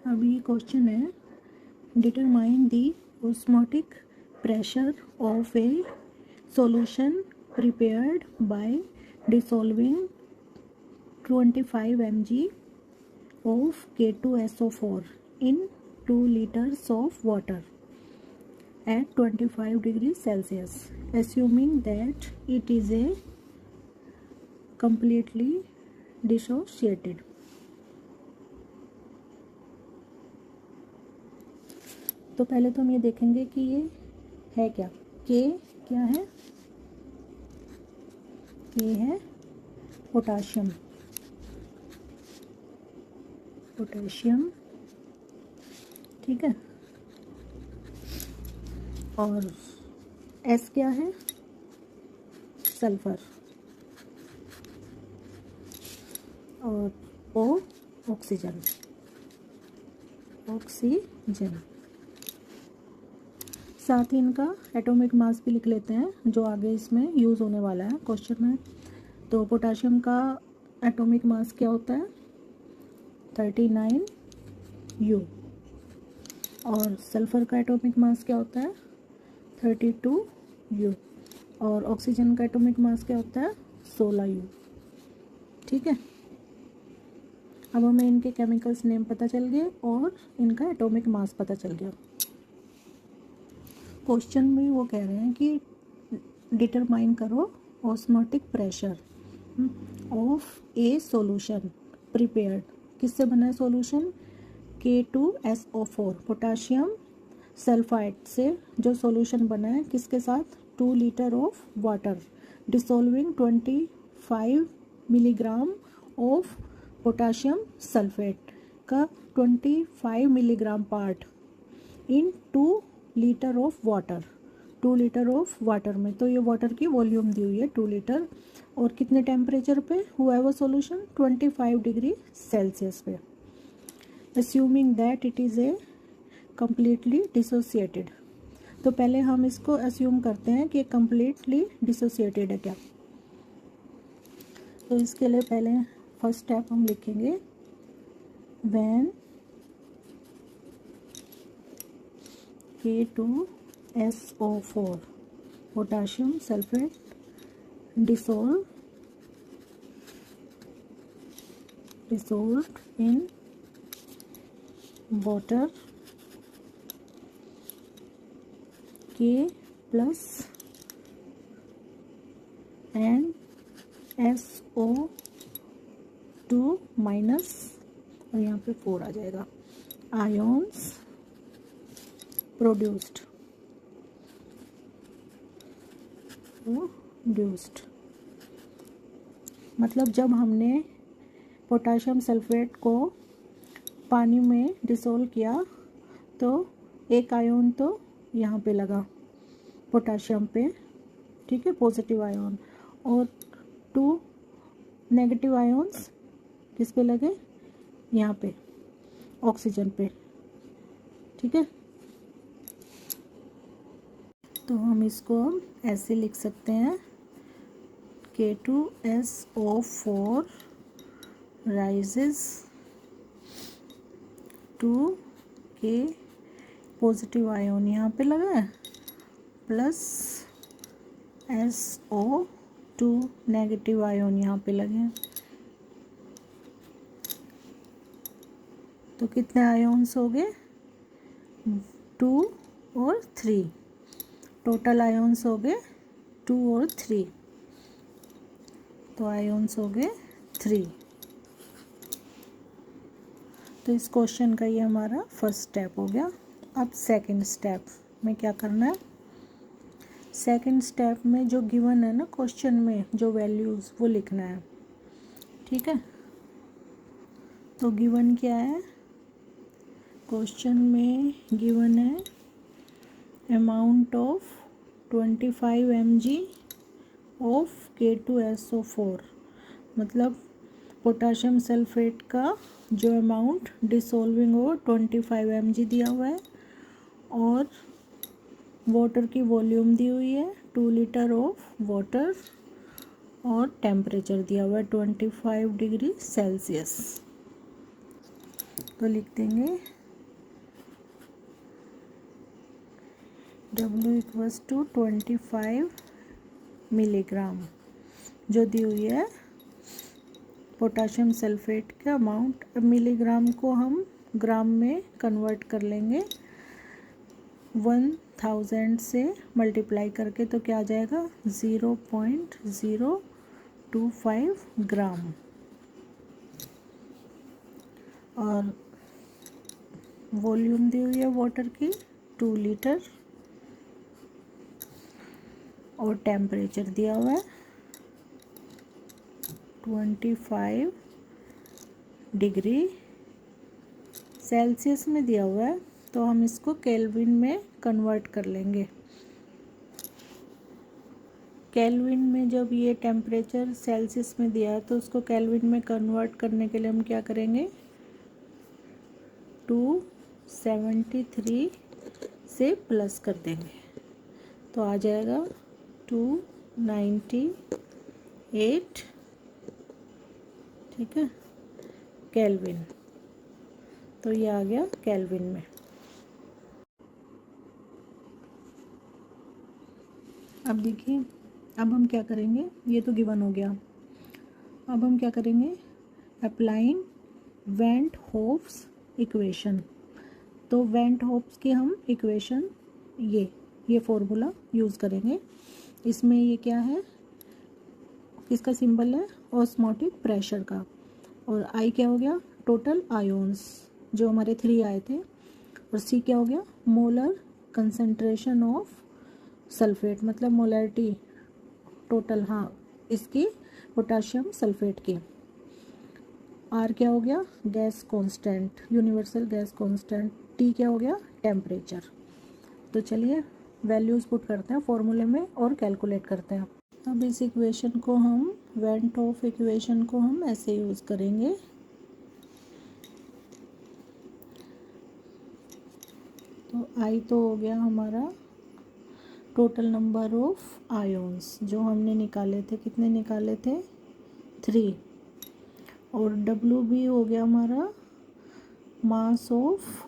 अभी क्वेश्चन है, determine the osmotic pressure of A solution prepared by dissolving 25 mg of K2SO4 in 2 liters of water at 25 degrees Celsius, assuming that it is a completely dissociated. तो पहले तो हम ये देखेंगे कि ये है क्या। के क्या है? के है पोटाशियम। पोटेशियम, ठीक है। और एस क्या है? सल्फर। और ओ ऑक्सीजन। ऑक्सीजन। साथ ही इनका एटॉमिक मास भी लिख लेते हैं, जो आगे इसमें यूज़ होने वाला है क्वेश्चन में। तो पोटाशियम का एटॉमिक मास क्या होता है? 39 U। और सल्फ़र का एटॉमिक मास क्या होता है? 32 U। और ऑक्सीजन का एटॉमिक मास क्या होता है? 16 U। ठीक है। अब हमें इनके केमिकल्स नेम पता चल गए और इनका एटॉमिक मास पता चल गया। क्वेश्चन में वो कह रहे हैं कि डिटरमाइन करो osmotic pressure of A solution prepared. किससे बना है सॉल्यूशन? K2SO4 पोटाशियम सल्फाइड से जो सॉल्यूशन बना है, किसके साथ? 2 litre of water dissolving 25 milligram of potassium sulphate का 25 milligram part in 2 litre of water. 2 litre of water में, तो ये वाटर की वॉल्यूम दी हुई है 2 लीटर। और कितने टेम्परेचर पे हुआ है वो सॉल्यूशन? 25 डिग्री सेल्सियस पे। Assuming that it is a completely dissociated. तो पहले हम इसको अस्यूम करते हैं कि कम्प्लीटली डिसोसिएटेड है क्या। तो इसके लिए पहले फर्स्ट स्टेप हम लिखेंगे, when K2SO4 potassium sulphate dissolved in water K plus and SO2 minus, और यहाँ पे 4 आ जाएगा, आयोन्स प्रोड्यूस्ड। मतलब जब हमने पोटाशियम सल्फेट को पानी में डिसोल्व किया तो एक आयोन तो यहाँ पे लगा पोटाशियम पे, ठीक है, पॉजिटिव आयोन, और 2 नेगेटिव आयोन्स किस पे लगे? यहाँ पे ऑक्सीजन पे, ठीक है। तो हम इसको ऐसे लिख सकते हैं, K2SO4 rises to K positive ion यहाँ पे लगा है, प्लस SO2 नेगेटिव आयोन यहाँ पे लगे हैं। तो कितने आयोन्स हो गए? 2 और 3। टोटल आयोन्स हो गए 2 और 3। तो आयोन्स हो गए 3। तो इस क्वेश्चन का ये हमारा फर्स्ट स्टेप हो गया। अब सेकंड स्टेप में क्या करना है? सेकंड स्टेप में जो गिवन है ना क्वेश्चन में, जो वैल्यूज़, वो लिखना है, ठीक है। तो गिवन क्या है क्वेश्चन में? गिवन है amount of 25 mg of K2SO4, मतलब पोटाशियम सल्फेट का जो अमाउंट डिसॉल्विंग हो 25 mg दिया हुआ है, और वाटर की वॉल्यूम दी हुई है 2 लीटर ऑफ वाटर, और टेम्परेचर दिया हुआ है 25 डिग्री सेल्सियस। तो लिख देंगे W इक्वल्स टू 25 मिलीग्राम, जो दी हुई है पोटाशियम सल्फेट का अमाउंट। अब मिलीग्राम को हम ग्राम में कन्वर्ट कर लेंगे 1000 से मल्टीप्लाई करके, तो क्या आ जाएगा 0.025 ग्राम। और वॉल्यूम दी हुई है वाटर की 2 लीटर, और टेम्परेचर दिया हुआ है 25 डिग्री सेल्सियस में दिया हुआ है, तो हम इसको केल्विन में कन्वर्ट कर लेंगे। केल्विन में जब ये टेम्परेचर सेल्सियस में दिया है तो उसको केल्विन में कन्वर्ट करने के लिए हम क्या करेंगे 273 से प्लस कर देंगे, तो आ जाएगा 298, ठीक है, केल्विन। तो ये आ गया केल्विन में। अब देखिए, अब हम क्या करेंगे, ये तो गिवन हो गया। अब हम क्या करेंगे, अप्लाइंग वेंट होप्स इक्वेशन। तो वेंट होप्स की हम इक्वेशन ये फॉर्मूला यूज़ करेंगे। इसमें ये क्या है, किसका सिंबल है, ऑस्मोटिक प्रेशर का, और आई क्या हो गया टोटल आयोन्स जो हमारे 3 आए थे, और सी क्या हो गया मोलर कंसंट्रेशन ऑफ सल्फेट, मतलब मोलरिटी टोटल, हाँ, इसकी पोटाशियम सल्फेट की। आर क्या हो गया gas constant, universal gas constant. T क्या हो गया टेम्परेचर। तो चलिए वैल्यूज़ पुट करते हैं फॉर्मूले में और कैलकुलेट करते हैं। अब इस इक्वेशन को हम, वेंट ऑफ इक्वेशन को हम ऐसे यूज़ करेंगे। तो आई तो हो गया हमारा टोटल नंबर ऑफ आयोन्स जो हमने निकाले थे, कितने निकाले थे 3, और डब्ल्यू भी हो गया हमारा मास ऑफ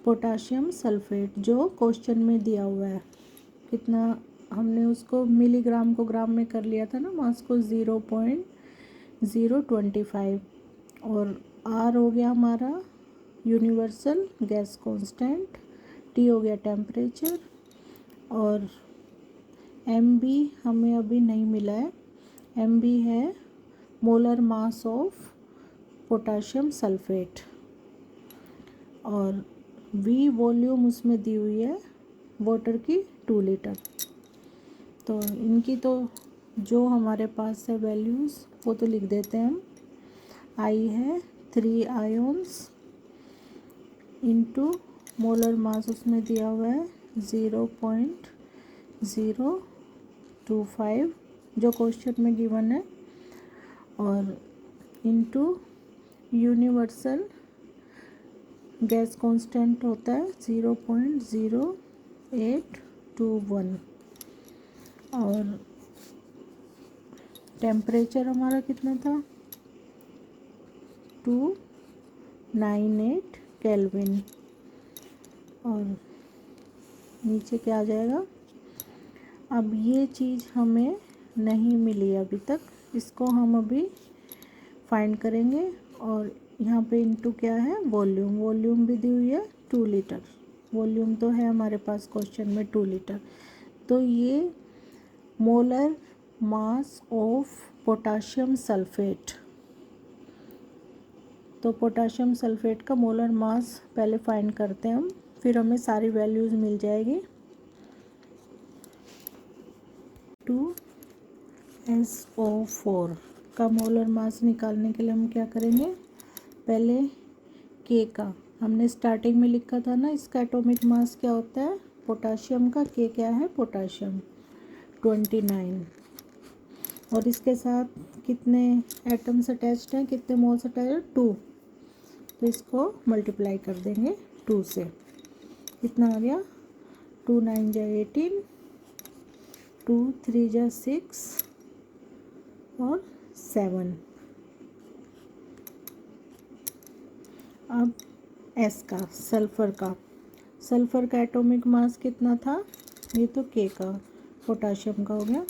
पोटाशियम सल्फेट जो क्वेश्चन में दिया हुआ है। कितना हमने उसको मिलीग्राम को ग्राम में कर लिया था ना, मास को 0.025, और आर हो गया हमारा यूनिवर्सल गैस कांस्टेंट, टी हो गया टेम्परेचर, और एम बी हमें अभी नहीं मिला है, एम बी है molar mass of potassium sulphate, और वी वॉल्यूम उसमें दी हुई है वाटर की 2 लीटर। तो इनकी तो जो हमारे पास है वैल्यूज़ वो तो लिख देते हैं हम। आई है 3 आयोन्स इंटू मोलर मास उसमें दिया हुआ है 0.025 जो क्वेश्चन में गिवन है, और इंटू यूनिवर्सल गैस कांस्टेंट होता है 0.0821, और टेम्परेचर हमारा कितना था 298 केल्विन, और नीचे क्या आ जाएगा। अब ये चीज़ हमें नहीं मिली अभी तक, इसको हम अभी फाइंड करेंगे, और यहाँ पे इनटू क्या है वॉल्यूम, वॉल्यूम भी दी हुई है 2 लीटर, वॉल्यूम तो है हमारे पास क्वेश्चन में 2 लीटर। तो ये molar mass of potassium sulphate, तो पोटाशियम सल्फेट का मोलर मास पहले फाइंड करते हैं हम, फिर हमें सारी वैल्यूज़ मिल जाएगी। 2SO4 का मोलर मास निकालने के लिए हम क्या करेंगे, पहले के का हमने स्टार्टिंग में लिखा था ना, इसका एटॉमिक मास क्या होता है पोटाशियम का, के क्या है पोटाशियम 29, और इसके साथ कितने एटम्स अटैच्ड हैं, कितने मोल्स अटैच्ड हैं 2, तो इसको मल्टीप्लाई कर देंगे 2 से, कितना आ गया 2 9 जा 18, 2 3 जा 6 और 7, अब एस का, सल्फ़र का एटॉमिक मास कितना था, ये तो के का, पोटाशियम का हो गया।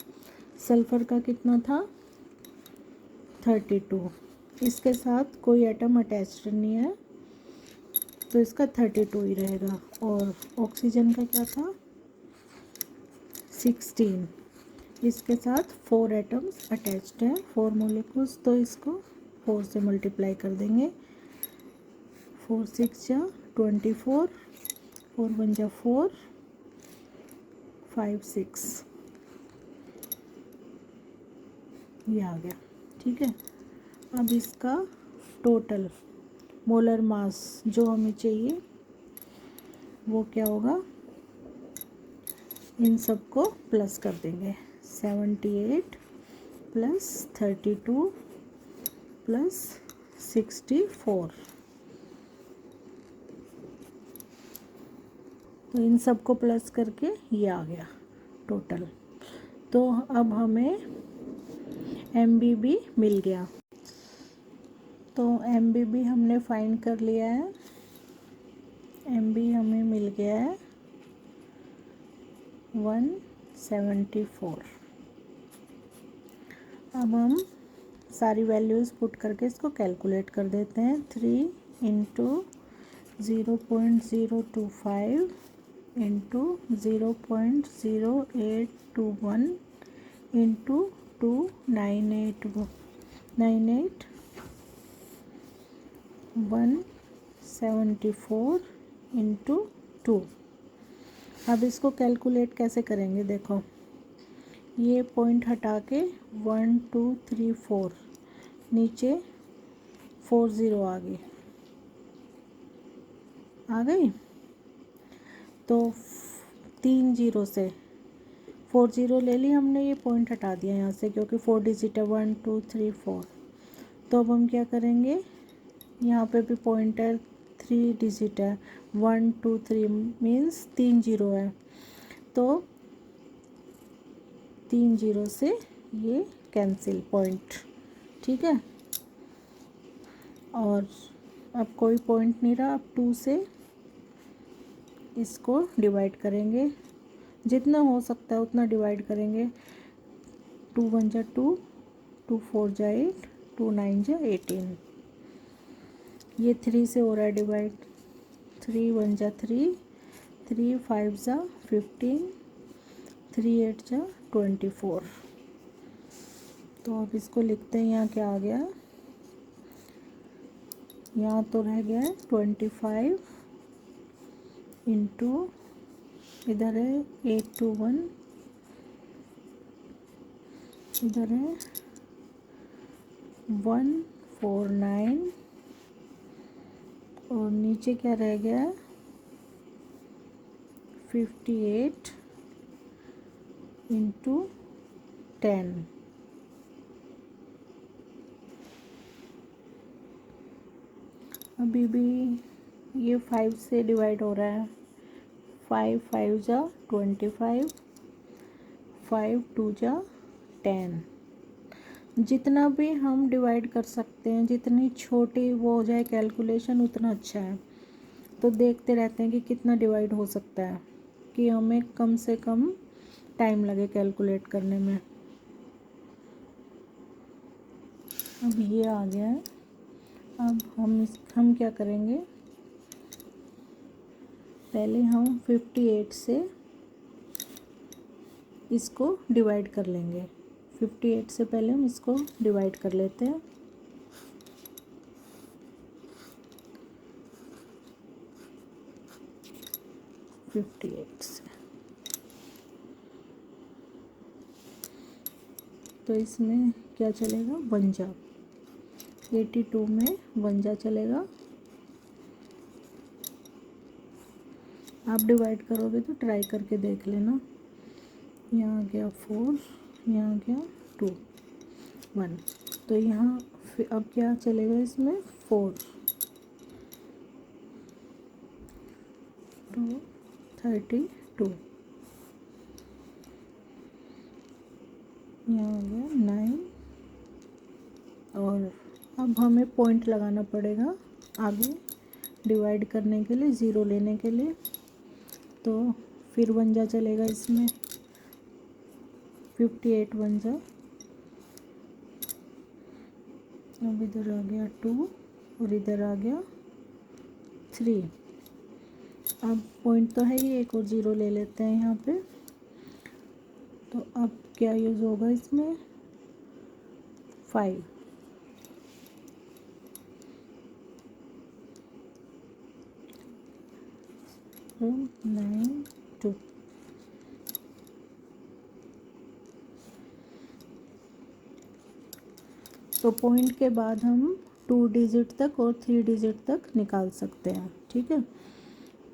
सल्फ़र का कितना था 32, इसके साथ कोई एटम अटैच्ड नहीं है तो इसका 32 ही रहेगा। और ऑक्सीजन का क्या था 16, इसके साथ 4 एटम्स अटैच्ड हैं, 4 मोलिक्यूल्स, तो इसको 4 से मल्टीप्लाई कर देंगे। 4 6 जा 24, 4 1 जा 4, 5 6, ये आ गया। ठीक है, अब इसका टोटल मोलर मास जो हमें चाहिए वो क्या होगा, इन सबको प्लस कर देंगे। 78 प्लस 32 प्लस 64, तो इन सबको प्लस करके ये आ गया टोटल। तो अब हमें MBB मिल गया। तो MBB हमने फाइंड कर लिया है, MB हमें मिल गया है 174। अब हम सारी वैल्यूज़ पुट करके इसको कैलकुलेट कर देते हैं। 3 इंटू 0.025 इंटू 0.0821 इंटू 298 174 इंटू 2। अब इसको कैलकुलेट कैसे करेंगे, देखो ये पॉइंट हटा के 1 2 3 4 नीचे 4 0 आ गई, तो 3 0 से 4 0 ले ली हमने, ये पॉइंट हटा दिया यहाँ से क्योंकि 4 डिजिट है 1 2 3 4। तो अब हम क्या करेंगे, यहाँ पे भी पॉइंट है 3 डिजिट है 1 2 3 मीन्स 3 0 है, तो 3 0 से ये कैंसिल पॉइंट। ठीक है, और अब कोई पॉइंट नहीं रहा, अब 2 से इसको डिवाइड करेंगे, जितना हो सकता है उतना डिवाइड करेंगे। 2 1 जा 2, 2 4 जा 8, 2 9 जा 18, ये 3 से हो रहा है डिवाइड। 3 1 जा 3, 3 5 जा 15, 3 8 जा 24। तो अब इसको लिखते हैं, यहाँ क्या आ गया, यहाँ तो रह गया है 25 इंटू, इधर है 821, इधर है 149, और नीचे क्या रह गया है 58 इंटू 10। अभी भी ये 5 से डिवाइड हो रहा है, 5 5 जा 25, 5 2 जा 10। जितना भी हम डिवाइड कर सकते हैं, जितनी छोटी वो हो जाए कैलकुलेशन उतना अच्छा है। तो देखते रहते हैं कि कितना डिवाइड हो सकता है, कि हमें कम से कम टाइम लगे कैलकुलेट करने में। अब ये आ गया है, अब हम क्या करेंगे, पहले हम 58 से इसको डिवाइड कर लेंगे। 58 से पहले हम इसको डिवाइड कर लेते हैं। से तो इसमें क्या चलेगा, 1 जा, 82 में 1 जा चलेगा। आप डिवाइड करोगे तो ट्राई करके देख लेना। यहाँ गया 4, यहाँ गया 2 1, तो यहाँ अब क्या चलेगा इसमें 4 2 32, यहाँ आ गया 9, और अब हमें पॉइंट लगाना पड़ेगा आगे डिवाइड करने के लिए, ज़ीरो लेने के लिए। तो फिर 1 जा चलेगा इसमें, 58 1 जा, अब इधर आ गया 2 और इधर आ गया 3। अब पॉइंट तो है ही, एक और ज़ीरो ले लेते हैं यहाँ पे। तो अब क्या यूज़ होगा इसमें, 5। 9 2। तो पॉइंट के बाद हम 2 डिजिट तक और 3 डिजिट तक निकाल सकते हैं, ठीक है।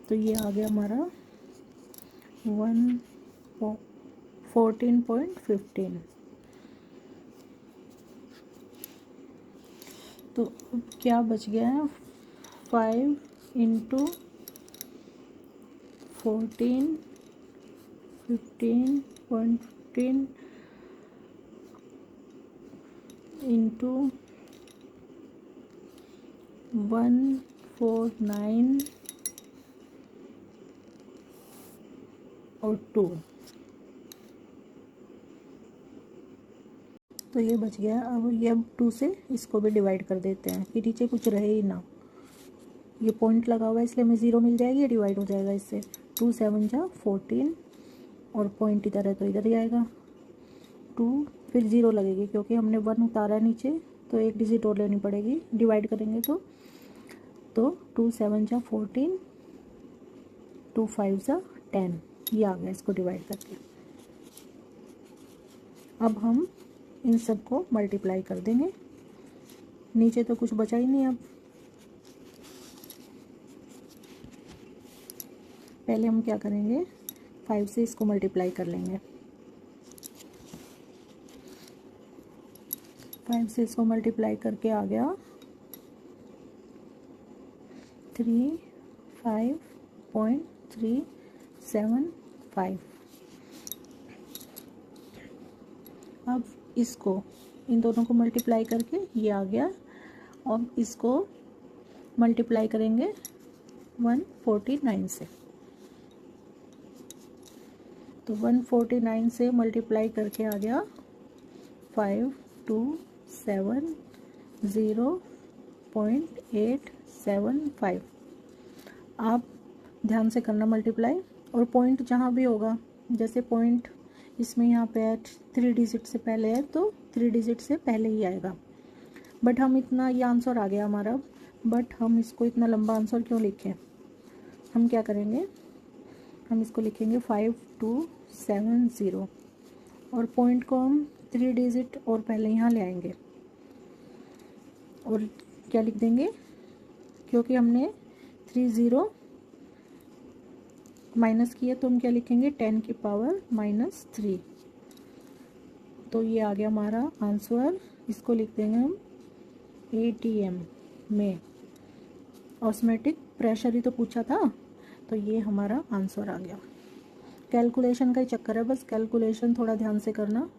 तो ये आ गया हमारा 14.15। तो अब क्या बच गया है, 5 × 14 15.15 इंटू 149 और 2। तो ये बच गया। अब ये, अब 2 से इसको भी डिवाइड कर देते हैं कि नीचे कुछ रहे ही ना। ये पॉइंट लगा हुआ है इसलिए हमें ज़ीरो मिल जाएगी, ये डिवाइड हो जाएगा इससे। 2 7 जा 14 और पॉइंट इधर है तो इधर ही आएगा 2, फिर ज़ीरो लगेगी क्योंकि हमने 1 उतारा है नीचे, तो एक डिजिट और लेनी पड़ेगी। डिवाइड करेंगे तो 2 7 जा 14, 2 5 जा 10, ये आ गया इसको डिवाइड करके। अब हम इन सब को मल्टीप्लाई कर देंगे, नीचे तो कुछ बचा ही नहीं। अब पहले हम क्या करेंगे, 5 से इसको मल्टीप्लाई कर लेंगे। 5 से इसको मल्टीप्लाई करके आ गया 35.375। अब इसको, इन दोनों को मल्टीप्लाई करके ये आ गया, और इसको मल्टीप्लाई करेंगे 149 से। तो 149 से मल्टीप्लाई करके आ गया 5270.875। आप ध्यान से करना मल्टीप्लाई, और पॉइंट जहाँ भी होगा, जैसे पॉइंट इसमें यहाँ पे है 3 डिजिट से पहले है तो 3 डिजिट से पहले ही आएगा। बट हम इतना, ये आंसर आ गया हमारा, बट हम इसको इतना लंबा आंसर क्यों लिखें। हम क्या करेंगे, हम इसको लिखेंगे 5270 और पॉइंट को हम 3 डिजिट और पहले यहाँ ले आएंगे और क्या लिख देंगे, क्योंकि हमने 3 0 माइनस किया तो हम क्या लिखेंगे 10 की पावर -3। तो ये आ गया हमारा आंसर। इसको लिख देंगे हम ATM में, ऑस्मोटिक प्रेशर ही तो पूछा था, तो ये हमारा आंसर आ गया। कैलकुलेशन का ही चक्कर है, बस कैलकुलेशन थोड़ा ध्यान से करना।